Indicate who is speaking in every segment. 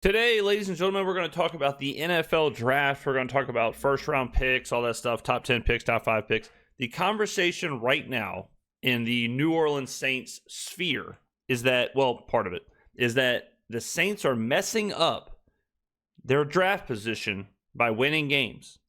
Speaker 1: Today, ladies and gentlemen, we're going to talk about the NFL draft. We're going to talk about first round picks, all that stuff, top 10 picks, top 5 picks. The conversation right now in the New Orleans Saints sphere is that, well, part of it is that the Saints are messing up their draft position by winning games.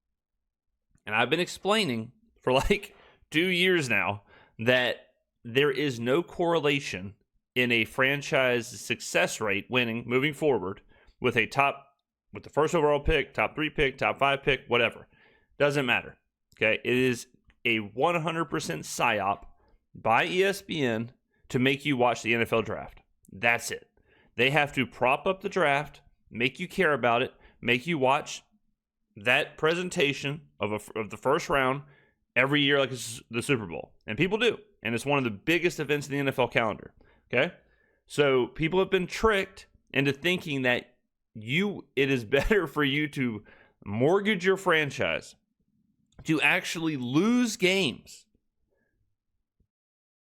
Speaker 1: And I've been explaining for like 2 years now that there is no correlation in a franchise success rate winning moving forward with the first overall pick, top 3 pick, top 5 pick, whatever. Doesn't matter. Okay. It is a 100% psyop by ESPN to make you watch the NFL draft. That's it. They have to prop up the draft, make you care about it, make you watch that presentation of the first round every year like it's the Super Bowl. And people do. And it's one of the biggest events in the NFL calendar. Okay. So people have been tricked into thinking that it is better for you to mortgage your franchise, to actually lose games,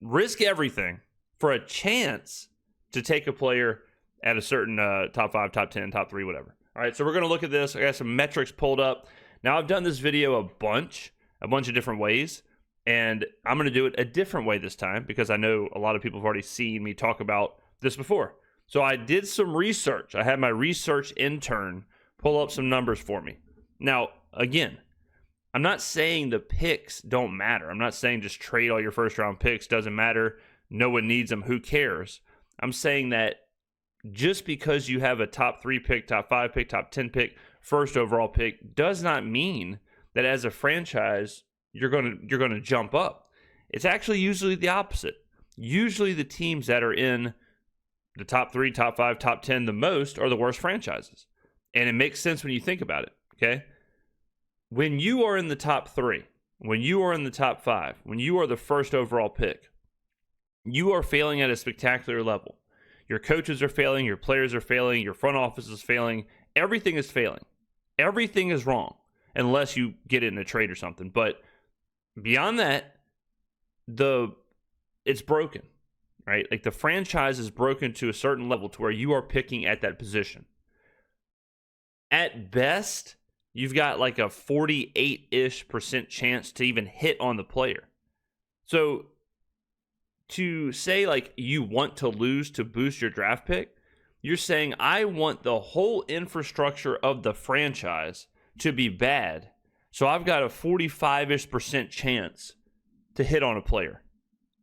Speaker 1: risk everything for a chance to take a player at a certain top 5, top 10, top 3, whatever. All right, so we're going to look at this. I got some metrics pulled up. Now, I've done this video a bunch of different ways, and I'm going to do it a different way this time because I know a lot of people have already seen me talk about this before. So I did some research. I had my research intern pull up some numbers for me. Now, again, I'm not saying the picks don't matter. I'm not saying just trade all your first round picks. Doesn't matter. No one needs them. Who cares? I'm saying that just because you have a top 3 pick, top 5 pick, top 10 pick, first overall pick does not mean that as a franchise you're going to jump up. It's actually usually the opposite. Usually the teams that are in the top 3, top 5, top 10 the most are the worst franchises. And it makes sense when you think about it, okay? When you are in the top 3, when you are in the top 5, when you are the first overall pick, you are failing at a spectacular level. Your coaches are failing, your players are failing, your front office is failing. Everything is failing. Everything is wrong unless you get it in a trade or something. But beyond that, it's broken. Right? Like the franchise is broken to a certain level to where you are picking at that position. At best, you've got like a 48-ish% chance to even hit on the player. So to say like you want to lose to boost your draft pick, you're saying I want the whole infrastructure of the franchise to be bad. So I've got a 45-ish% chance to hit on a player.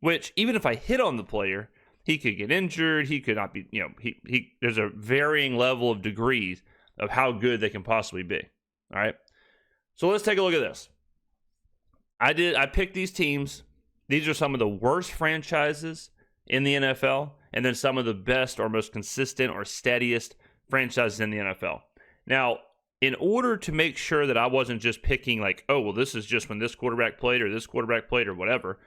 Speaker 1: Which, even if I hit on the player, he could get injured. He could not be, there's a varying level of degrees of how good they can possibly be. All right. So let's take a look at this. I picked these teams. These are some of the worst franchises in the NFL, and then some of the best or most consistent or steadiest franchises in the NFL. Now, in order to make sure that I wasn't just picking like, oh, well, this is just when this quarterback played or whatever.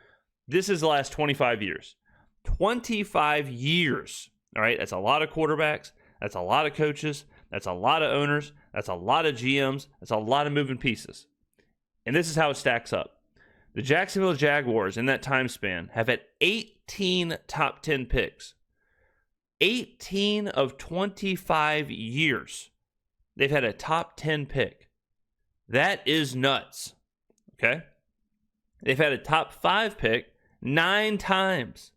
Speaker 1: This is the last 25 years. 25 years. All right. That's a lot of quarterbacks. That's a lot of coaches. That's a lot of owners. That's a lot of GMs. That's a lot of moving pieces. And this is how it stacks up. The Jacksonville Jaguars in that time span have had 18 top 10 picks. 18 of 25 years. They've had a top 10 pick. That is nuts. Okay. They've had a top 5 pick 9 times.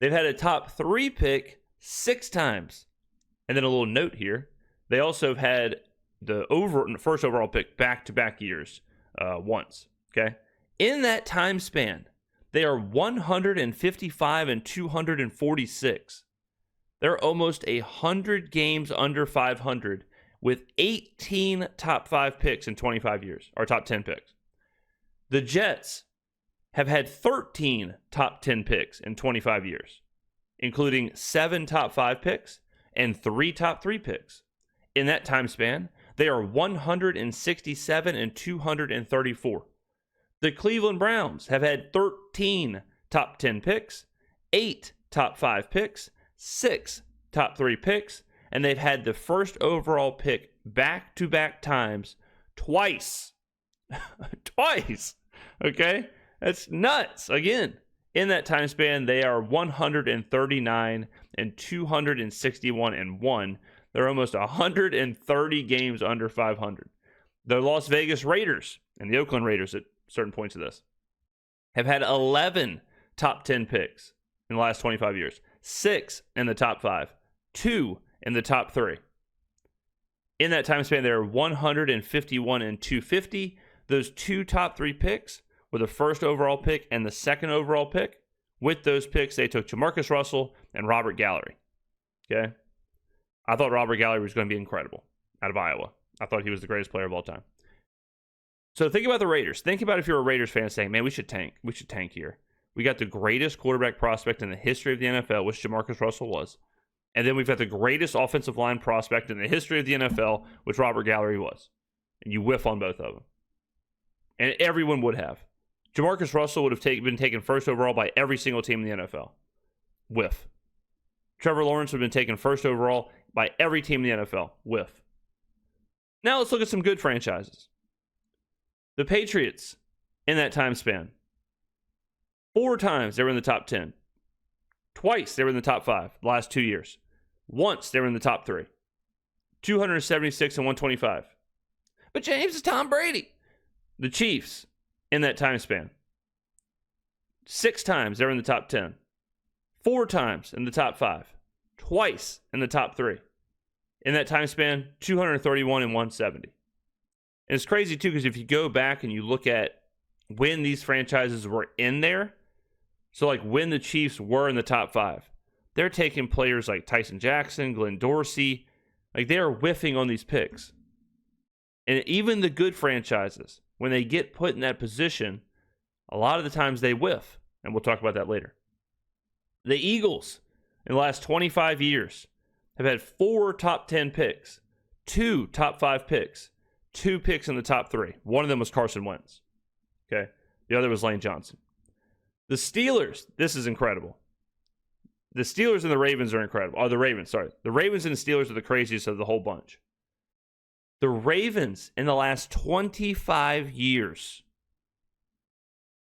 Speaker 1: They've had a top 3 pick 6 times. And then a little note here. They also have had the first overall pick back-to-back years once. Okay. In that time span, they are 155 and 246. They're almost 100 games under 500 with 18 top 5 picks in 25 years, or top 10 picks. The Jets have had 13 top 10 picks in 25 years, including 7 top 5 picks and 3 top 3 picks. In that time span, they are 167 and 234. The Cleveland Browns have had 13 top 10 picks, 8 top 5 picks, 6 top 3 picks, and they've had the first overall pick back-to-back times twice. Twice. Okay? That's nuts. Again, In that time span, they are 139 and 261 and 1. They're almost 130 games under 500. The Las Vegas Raiders and the Oakland Raiders at certain points of this have had 11 top 10 picks in the last 25 years. 6 in the top 5. 2 in the top 3. In that time span, they're 151 and 250. Those 2 top 3 picks were the first overall pick and the second overall pick. With those picks, they took Jamarcus Russell and Robert Gallery. Okay? I thought Robert Gallery was going to be incredible out of Iowa. I thought he was the greatest player of all time. So think about the Raiders. Think about if you're a Raiders fan saying, man, we should tank. We should tank here. We got the greatest quarterback prospect in the history of the NFL, which Jamarcus Russell was. And then we've got the greatest offensive line prospect in the history of the NFL, which Robert Gallery was. And you whiff on both of them. And everyone would have. Jamarcus Russell would have been taken first overall by every single team in the NFL. Whiff. Trevor Lawrence would have been taken first overall by every team in the NFL. Whiff. Now let's look at some good franchises. The Patriots, in that time span, 4 times they were in the top 10. Twice they were in the top 5 the last 2 years. Once they were in the top 3. 276 and 125. But James is Tom Brady. The Chiefs, in that time span, 6 times they were in the top 10. 4 times in the top 5. Twice in the top 3. In that time span, 231 and 170. And it's crazy, too, because if you go back and you look at when these franchises were in there, so like when the Chiefs were in the top 5, they're taking players like Tyson Jackson, Glenn Dorsey. Like, they are whiffing on these picks. And even the good franchises, when they get put in that position, a lot of the times they whiff. And we'll talk about that later. The Eagles, in the last 25 years, have had 4 top 10 picks, 2 top 5 picks, 2 picks in the top 3. One of them was Carson Wentz. Okay. The other was Lane Johnson. The Steelers, this is incredible. The Steelers and the Ravens are incredible. Oh, the Ravens, sorry. The Ravens and the Steelers are the craziest of the whole bunch. The Ravens, in the last 25 years,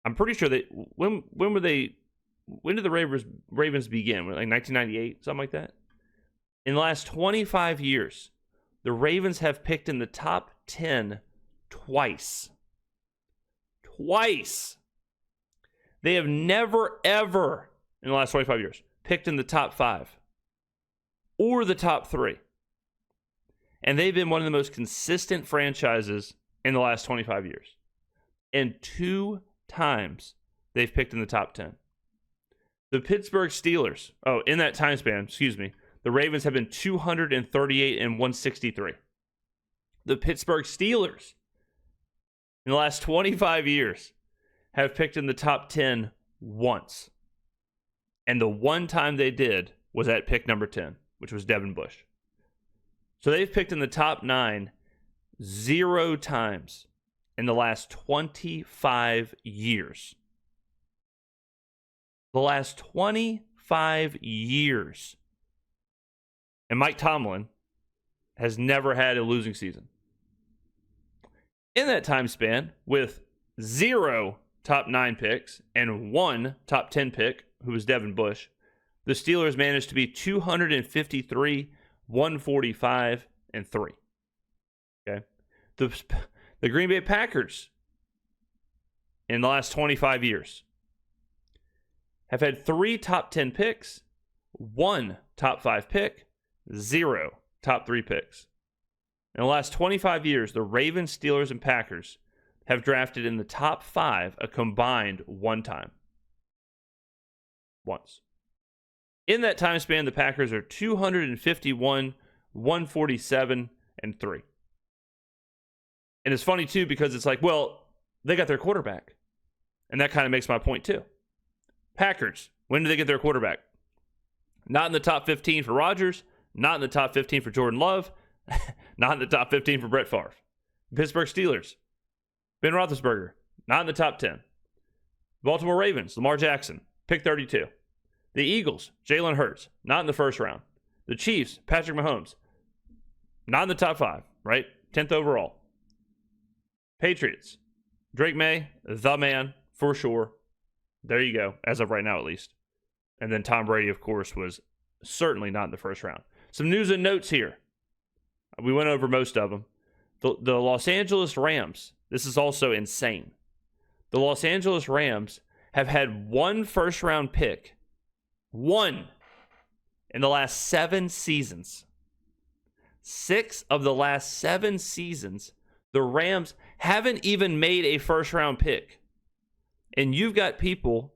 Speaker 1: I'm pretty sure they, when did the Ravens begin? Like 1998, something like that? In the last 25 years, the Ravens have picked in the top 10 twice. Twice. They have never, ever, in the last 25 years, picked in the top 5 or the top 3. And they've been one of the most consistent franchises in the last 25 years. And 2 times they've picked in the top 10. The Pittsburgh Steelers, in that time span, the Ravens have been 238 and 163. The Pittsburgh Steelers, in the last 25 years, have picked in the top 10 once. And the one time they did was at pick number 10, which was Devin Bush. So they've picked in the top 9 0 times in the last 25 years. The last 25 years. And Mike Tomlin has never had a losing season. In that time span, with 0 top 9 picks and 1 top 10 pick, who was Devin Bush, the Steelers managed to be 253, 145, and 3. Okay? The Green Bay Packers, in the last 25 years, have had 3 top 10 picks, 1 top 5 pick, 0 top 3 picks. In the last 25 years, the Ravens, Steelers, and Packers have drafted in the top 5 a combined 1 time. Once. In that time span, the Packers are 251, 147, and 3. And it's funny, too, because it's like, well, they got their quarterback. And that kind of makes my point, too. Packers, when did they get their quarterback? Not in the top 15 for Rodgers, not in the top 15 for Jordan Love, not in the top 15 for Brett Favre. Pittsburgh Steelers, Ben Roethlisberger, not in the top 10. Baltimore Ravens, Lamar Jackson, pick 32. The Eagles, Jalen Hurts, not in the first round. The Chiefs, Patrick Mahomes, not in the top 5, right? 10th overall. Patriots, Drake May, the man, for sure. There you go, as of right now at least. And then Tom Brady, of course, was certainly not in the first round. Some news and notes here. We went over most of them. The Los Angeles Rams, this is also insane. The Los Angeles Rams have had one first-round pick, one, in the last 7 seasons. 6 of the last 7 seasons, the Rams haven't even made a first-round pick. And you've got people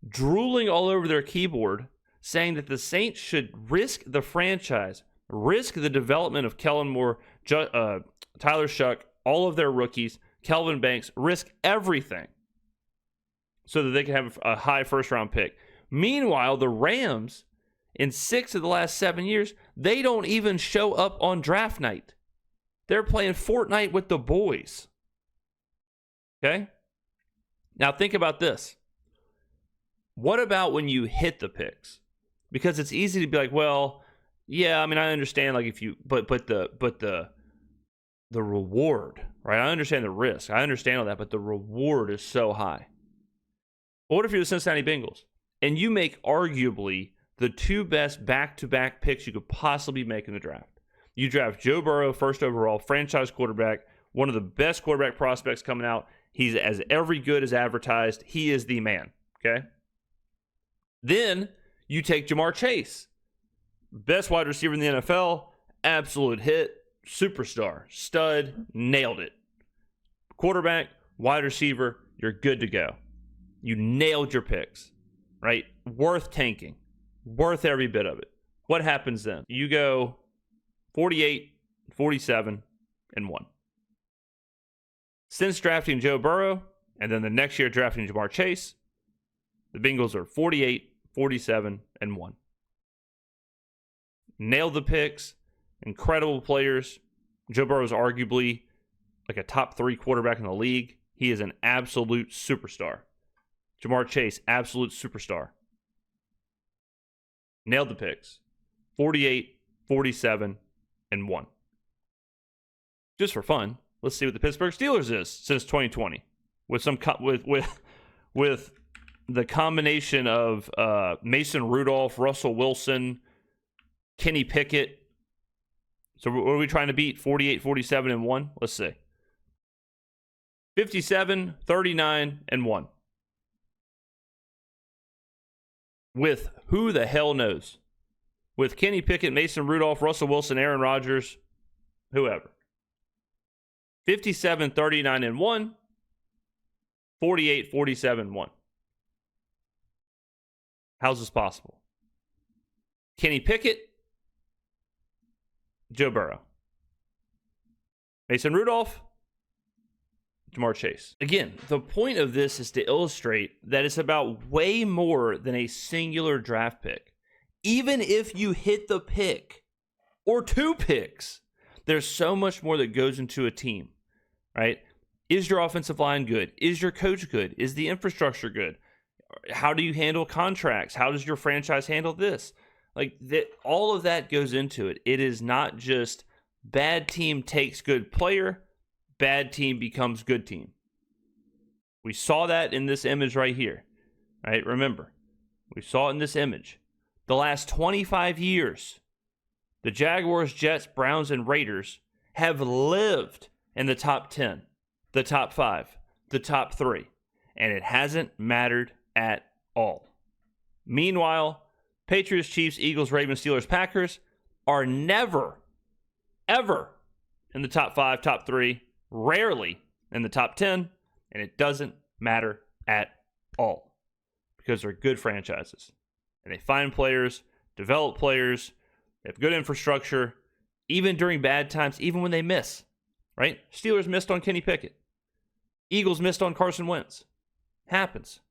Speaker 1: drooling all over their keyboard saying that the Saints should risk the franchise, risk the development of Kellen Moore, Tyler Shuck, all of their rookies, Kelvin Banks, risk everything so that they can have a high first-round pick. Meanwhile, the Rams, in 6 of the last 7 years, they don't even show up on draft night. They're playing Fortnite with the boys. Okay? Now think about this. What about when you hit the picks? Because it's easy to be like, well, yeah, I mean, I understand, like, if you, but the reward, right? I understand the risk. I understand all that, but the reward is so high. But what if you're the Cincinnati Bengals and you make arguably the 2 best back-to-back picks you could possibly make in the draft? You draft Joe Burrow, first overall, franchise quarterback, one of the best quarterback prospects coming out. He's as every good as advertised. He is the man, okay? Then you take Jamar Chase, best wide receiver in the NFL, absolute hit, superstar, stud, nailed it. Quarterback, wide receiver, you're good to go. You nailed your picks, right? Worth tanking, worth every bit of it. What happens then? You go 48, 47, and 1. Since drafting Joe Burrow, and then the next year drafting Jamar Chase, the Bengals are 48, 47, and 1. Nailed the picks. Incredible players. Joe Burrow is arguably like a top 3 quarterback in the league. He is an absolute superstar. Jamar Chase, absolute superstar. Nailed the picks. 48, 47, and 1. Just for fun, let's see what the Pittsburgh Steelers is since 2020 with some with the combination of Mason Rudolph, Russell Wilson, Kenny Pickett. So what are we trying to beat? 48, 47, and 1? Let's see. 57, 39, and 1. With who the hell knows? With Kenny Pickett, Mason Rudolph, Russell Wilson, Aaron Rodgers, whoever. 57, 39, and 1. 48, 47, 1. How's this possible? Kenny Pickett, Joe Burrow. Mason Rudolph, Jamar Chase. Again, the point of this is to illustrate that it's about way more than a singular draft pick. Even if you hit the pick or 2 picks, there's so much more that goes into a team, right? Is your offensive line good? Is your coach good? Is the infrastructure good? How do you handle contracts? How does your franchise handle this? Like that, all of that goes into it. It is not just bad team takes good player, bad team becomes good team. We saw that in this image right here, right? Remember, we saw it in this image. The last 25 years, the Jaguars, Jets, Browns, and Raiders have lived in the top 10, the top 5, the top 3, and it hasn't mattered at all. Meanwhile, Patriots, Chiefs, Eagles, Ravens, Steelers, Packers are never, ever in the top 5, top 3, rarely in the top 10, and it doesn't matter at all because they're good franchises. And they find players, develop players, they have good infrastructure, even during bad times, even when they miss, right? Steelers missed on Kenny Pickett. Eagles missed on Carson Wentz. Happens.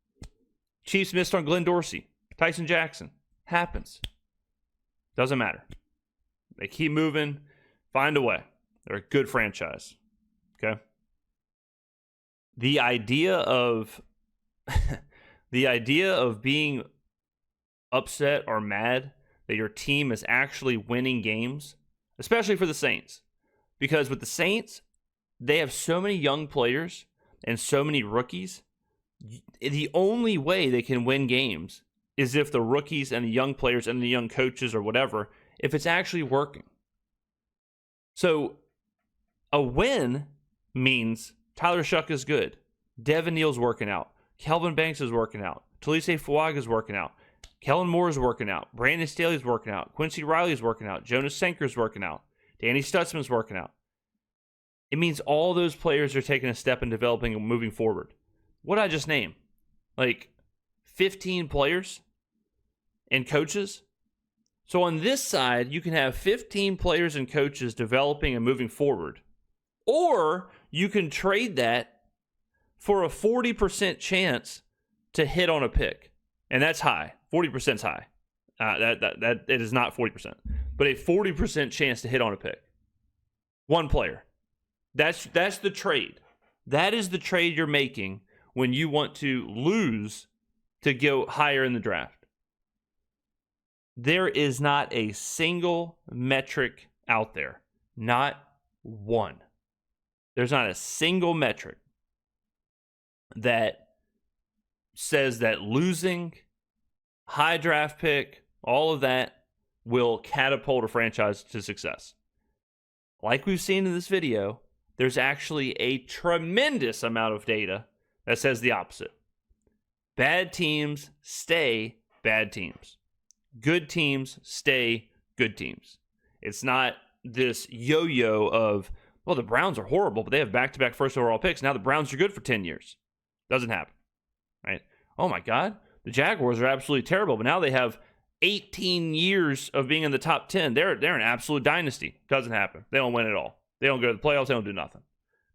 Speaker 1: Chiefs missed on Glenn Dorsey, Tyson Jackson. Happens. Doesn't matter. They keep moving, find a way. They're a good franchise. Okay? The idea of being upset or mad that your team is actually winning games, especially for the Saints. Because with the Saints, they have so many young players and so many rookies The only way they can win games is if the rookies and the young players and the young coaches or whatever, if it's actually working. So a win means Tyler Shuck is good. Devin Neal's working out. Kelvin Banks is working out. Talise Fuaga is working out. Kellen Moore is working out. Brandon Staley's working out. Quincy Riley's working out. Jonas Sanker's working out. Danny Stutzman's working out. It means all those players are taking a step in developing and moving forward. What did I just name? Like 15 players and coaches? So on this side, you can have 15 players and coaches developing and moving forward. Or you can trade that for a 40% chance to hit on a pick. And that's high. 40% is high. That it is not 40%. But a 40% chance to hit on a pick. One player. That's the trade. That is the trade you're making when you want to lose to go higher in the draft. There is not a single metric out there. Not one. There's not a single metric that says that losing, high draft pick, all of that will catapult a franchise to success. Like we've seen in this video, there's actually a tremendous amount of data that says the opposite. Bad teams stay bad teams. Good teams stay good teams. It's not this yo-yo of, well, the Browns are horrible, but they have back-to-back first overall picks. Now the Browns are good for 10 years. Doesn't happen, right? Oh, my God. The Jaguars are absolutely terrible, but now they have 18 years of being in the top 10. They're an absolute dynasty. Doesn't happen. They don't win at all. They don't go to the playoffs. They don't do nothing.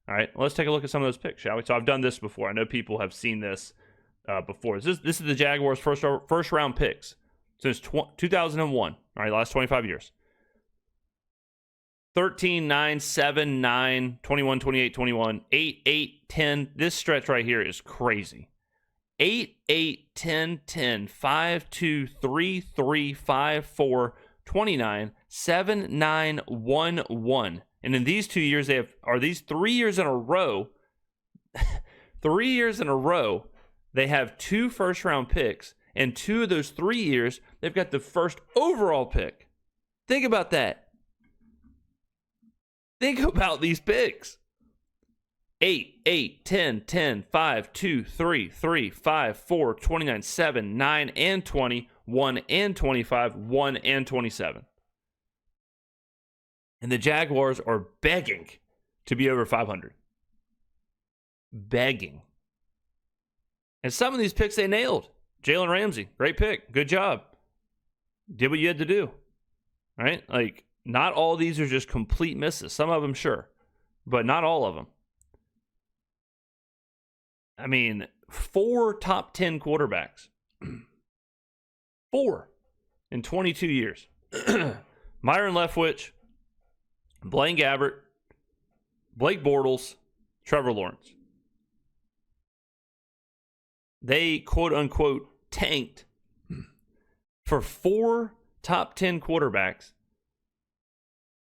Speaker 1: All right, well, let's take a look at some of those picks, shall we? So I've done this before. I know people have seen this before. This is the Jaguars' first round picks since 2001. All right, the last 25 years. 13, 9, 7, 9, 21, 28, 21, 8, 8, 10. This stretch right here is crazy. 8, 8, 10, 10, 5, 2, 3, 3, 5, 4, 29, 7, 9, 1, 1. And in these 2 years, these 3 years in a row, 3 years in a row, they have 2 first-round picks. And 2 of those 3 years, they've got the first overall pick. Think about that. Think about these picks. 8, 8, 10, 10, 5, 2, 3, 3, 5, 4, 29, 7, 9, and 20, 1 and 25, 1 and 27. And the Jaguars are begging to be over 500. Begging. And some of these picks they nailed. Jalen Ramsey, great pick. Good job. Did what you had to do. Right? Like, not all of these are just complete misses. Some of them, sure. But not all of them. I mean, 4 top 10 quarterbacks. 4 in 22 years. Myron Leftwich, Blaine Gabbert, Blake Bortles, Trevor Lawrence. They, quote-unquote, tanked for 4 top 10 quarterbacks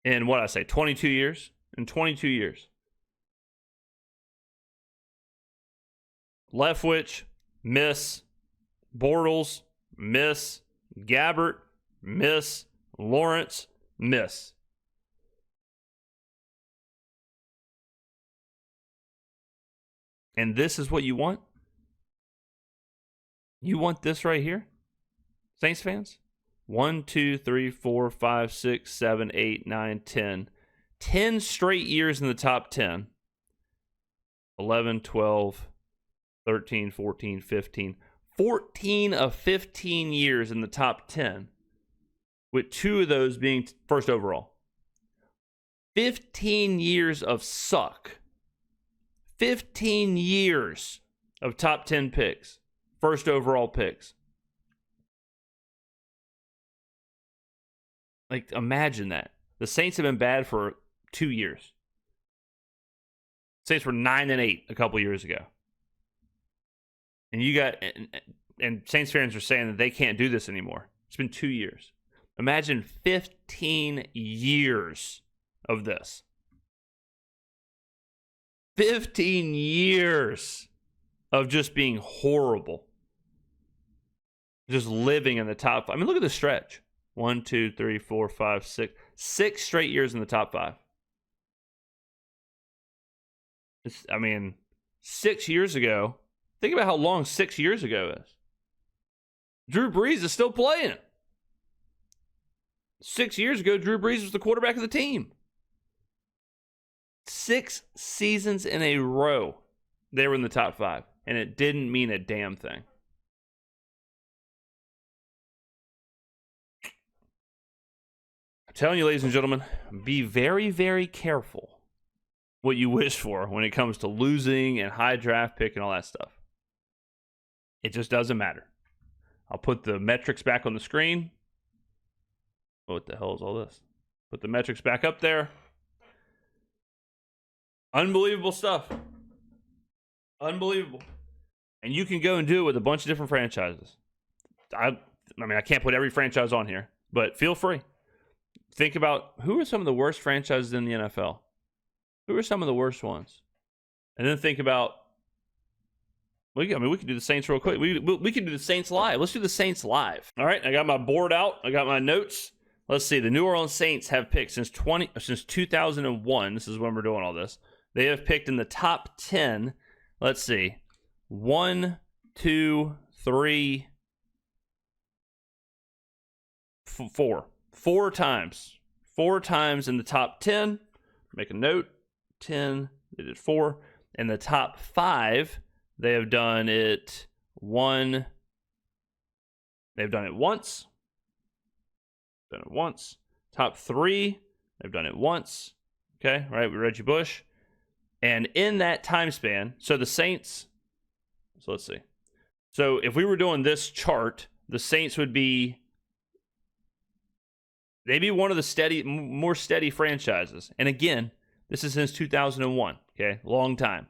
Speaker 1: in, 22 years? In 22 years. Leftwich, miss. Bortles, miss. Gabbert, miss. Lawrence, miss. And this is what you want? You want this right here? Saints fans? 1, 2, 3, 4, 5, 6, 7, 8, 9, 10. 10 straight years in the top 10. 11, 12, 13, 14, 15. 14 of 15 years in the top 10. With 2 of those being first overall. 15 years of suck. 15 years of top 10 picks. First overall picks. Like, imagine that. The Saints have been bad for 2 years. Saints were 9-8 a couple years ago. And you got, and Saints fans are saying that they can't do this anymore. It's been 2 years. Imagine 15 years of this. 15 years of just being horrible. Just living in the top 5. I mean, look at the stretch. 1, 2, 3, 4, 5, 6. 6 straight years in the top 5. I mean, 6 years ago. Think about how long 6 years ago is. Drew Brees is still playing it. 6 years ago, Drew Brees was the quarterback of the team. 6 seasons in a row, they were in the top 5, and it didn't mean a damn thing. I'm telling you, ladies and gentlemen, be very, very careful what you wish for when it comes to losing and high draft pick and all that stuff. It just doesn't matter. I'll put the metrics back on the screen. What the hell is all this? Put the metrics back up there. Unbelievable stuff. Unbelievable. And you can go and do it with a bunch of different franchises. I mean, I can't put every franchise on here, but feel free. Think about who are some of the worst franchises in the NFL? Who are some of the worst ones? And then think about, we can do the Saints real quick. We can do the Saints live. Let's do the Saints live. All right, I got my board out. I got my notes. Let's see. The New Orleans Saints have picked since 2001. This is when we're doing all this. They have picked in the top 10. Let's see. 1, 2, 3, 4. 4 times. 4 times in the top 10. Make a note. 10. They did 4. In the top 5, they have done it They've done it once. Done it once. Top 3, they've done it once. Okay, right, with Reggie Bush. And in that time span, so the Saints, so let's see. So if we were doing this chart, the Saints would be, they'd be one of the more steady franchises. And again, this is since 2001, okay, long time.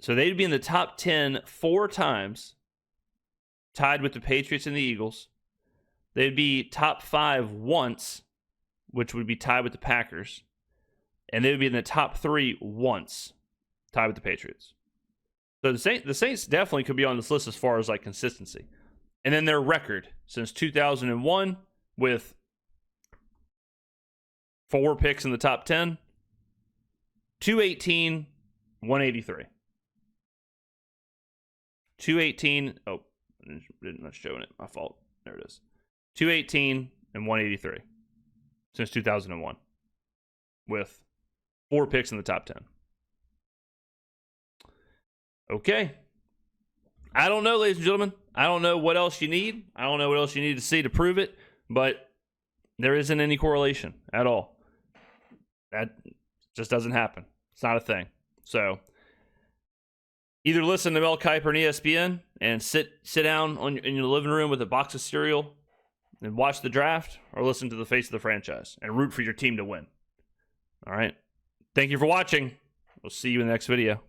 Speaker 1: So they'd be in the top 10 4 times, tied with the Patriots and the Eagles. They'd be top 5 once, which would be tied with the Packers. And they would be in the top 3 once, tied with the Patriots. So the Saints definitely could be on this list as far as like consistency. And then their record since 2001 with 4 picks in the top 10, 218, 183. 218, oh, not showing it, my fault. There it is. 218 and 183 since 2001 with 4 picks in the top 10. Okay. I don't know, ladies and gentlemen. I don't know what else you need. I don't know what else you need to see to prove it, but there isn't any correlation at all. That just doesn't happen. It's not a thing. So either listen to Mel Kiper and ESPN and sit down in your living room with a box of cereal and watch the draft, or listen to the face of the franchise and root for your team to win. All right. Thank you for watching. We'll see you in the next video.